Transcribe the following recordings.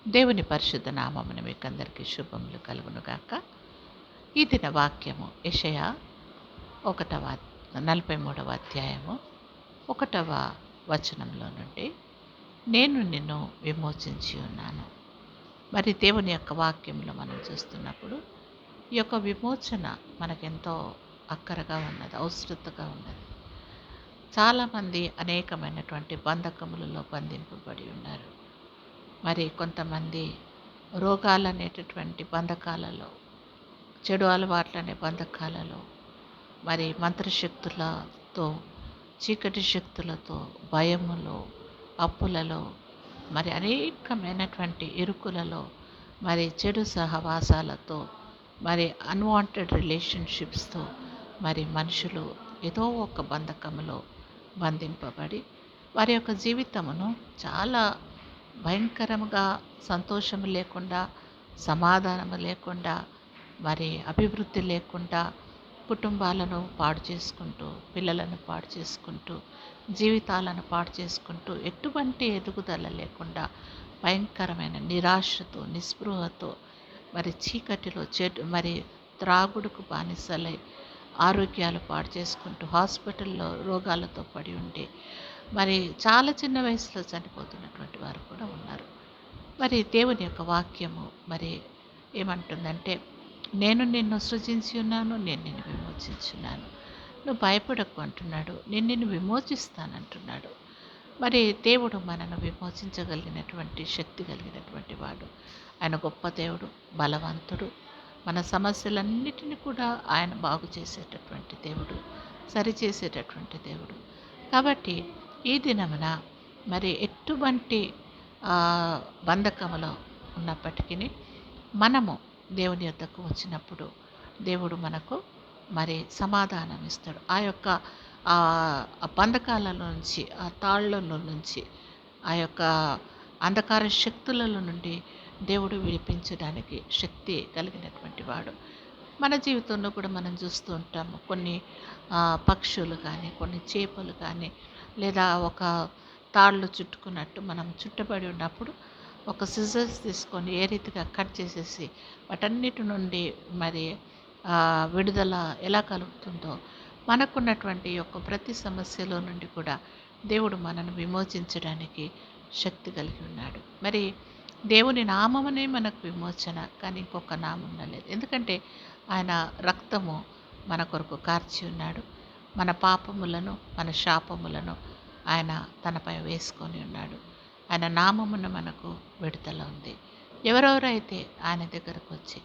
దేవుని పరిశుద్ధ నామమున మీకందరికీ శుభములు కలుగునుగాక. ఈ దిన వాక్యము యెషయా 43వ అధ్యాయము 1వ వచనంలో నుండి, నేను నిన్ను విమోచించి ఉన్నాను. మరి దేవుని యొక్క వాక్యంలో మనం చూస్తున్నప్పుడు ఈ యొక్క విమోచన మనకెంతో అక్కరగా ఉన్నది, అవసరతగా ఉన్నది. చాలామంది అనేకమైనటువంటి బంధకములలో బంధింపబడి ఉన్నారు. మరి కొంతమంది రోగాలనేటటువంటి బంధకాలలో, చెడు అలవాట్లనే బంధకాలలో, మరి మంత్రశక్తులతో, చీకటి శక్తులతో, భయములో, అప్పులలో, మరి అనేకమైనటువంటి ఇరుకులలో, మరి చెడు సహవాసాలతో, మరి అన్వాంటెడ్ రిలేషన్షిప్స్తో మరి మనుషులు ఏదో ఒక బంధకములో బంధింపబడి వారి యొక్క జీవితమును చాలా భయంకరంగా, సంతోషము లేకుండా, సమాధానము లేకుండా, మరి అభివృద్ధి లేకుండా కుటుంబాలను పాడు చేసుకుంటూ, పిల్లలను పాడు చేసుకుంటూ, జీవితాలను పాడు చేసుకుంటూ, ఎటువంటి ఎదుగుదల లేకుండా భయంకరమైన నిరాశతో, నిస్పృహతో, మరి చీకటిలో మరి త్రాగుడుకు బానిసలై ఆరోగ్యాలు పాడు చేసుకుంటూ హాస్పిటల్లో రోగాలతో పడి ఉండి మరి చాలా చిన్న వయసులో చనిపోతున్నటువంటి వారు కూడా ఉన్నారు. మరి దేవుని యొక్క వాక్యము మరి ఏమంటుందంటే, నేను నిన్ను సృజించి ఉన్నాను, నేను నిన్ను విమోచించున్నాను, నువ్వు భయపడకు అంటున్నాడు, నేను నిన్ను విమోచిస్తానంటున్నాడు. మరి దేవుడు మనను విమోచించగలిగినటువంటి శక్తి కలిగినటువంటి వాడు. ఆయన గొప్ప దేవుడు, బలవంతుడు. మన సమస్యలన్నిటిని కూడా ఆయన బాగు చేసేటటువంటి దేవుడు, సరిచేసేటటువంటి దేవుడు. కాబట్టి ఈ దినమున మరి ఎటువంటి బంధకములో ఉన్నప్పటికీ మనము దేవుని యొద్దకు వచ్చినప్పుడు దేవుడు మనకు మరి సమాధానం ఇస్తాడు. ఆ యొక్క బంధకాల నుంచి, ఆ తాళ్ళలో నుంచి, ఆ యొక్క అంధకార శక్తులలో నుండి దేవుడు విడిపించడానికి శక్తి కలిగినటువంటి వాడు. మన జీవితంలో కూడా మనం చూస్తూ ఉంటాము. కొన్ని పక్షులు కానీ, కొన్ని చేపలు కానీ, లేదా ఒక తాళ్ళు చుట్టుకున్నట్టు మనం చుట్టబడి ఉన్నప్పుడు ఒక సిజర్స్ తీసుకొని ఏ రీతిగా కట్ చేసేసి వాటన్నిటి నుండి మరి విడుదల ఎలా కలుగుతుందో, మనకున్నటువంటి యొక్క ప్రతి సమస్యలో నుండి కూడా దేవుడు మనను విమోచించడానికి శక్తి కలిగి ఉన్నాడు. మరి దేవుని నామమునే మనకు విమోచన, కానీ ఇంకొక నామం లేదు. ఎందుకంటే ఆయన రక్తము మన కొరకు కార్చి ఉన్నాడు. మన పాపములను, మన శాపములను ఆయన తనపై వేసుకొని ఉన్నాడు. ఆయన నామమున మనకు విడుదల ఉంది. ఎవరెవరైతే ఆయన దగ్గరకు వచ్చి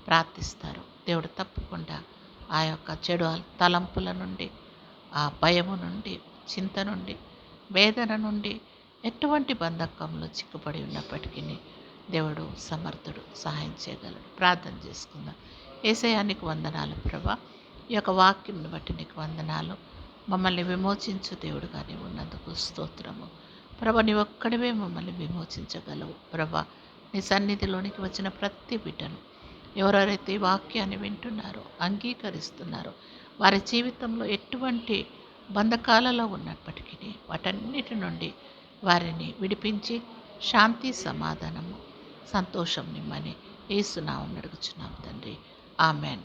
ప్రార్థిస్తారో దేవుడు తప్పకుండా ఆ యొక్క చెడు తలంపుల నుండి, ఆ భయము నుండి, చింత నుండి, వేదన నుండి, ఎటువంటి బంధకంలో చిక్కుపడి ఉన్నప్పటికీ దేవుడు సమర్థుడు, సహాయం చేయగలడు. ప్రార్థన చేసుకుందాం. యేసయ్యా నీకు వందనాలు ప్రభా, ఈ యొక్క వాక్యంను బట్టి నీకు వందనాలు. మమ్మల్ని విమోచించు దేవుడుగా నీవు ఉన్నందుకు స్తోత్రము ప్రభా. నీ ఒక్కడివే మమ్మల్ని విమోచించగలవు ప్రభా. నీ సన్నిధిలోనికి వచ్చిన ప్రతి బిడ్డను ఎవరెవరైతే ఈ వాక్యాన్ని వింటున్నారో, అంగీకరిస్తున్నారో, వారి జీవితంలో ఎటువంటి బంధకాలలో ఉన్నప్పటికీ వాటన్నిటి నుండి వారిని విడిపించి శాంతి, సమాధానము, సంతోషం నిమ్మని యేసు నామమున అడుగుచున్నాము తండ్రి. ఆమెన్.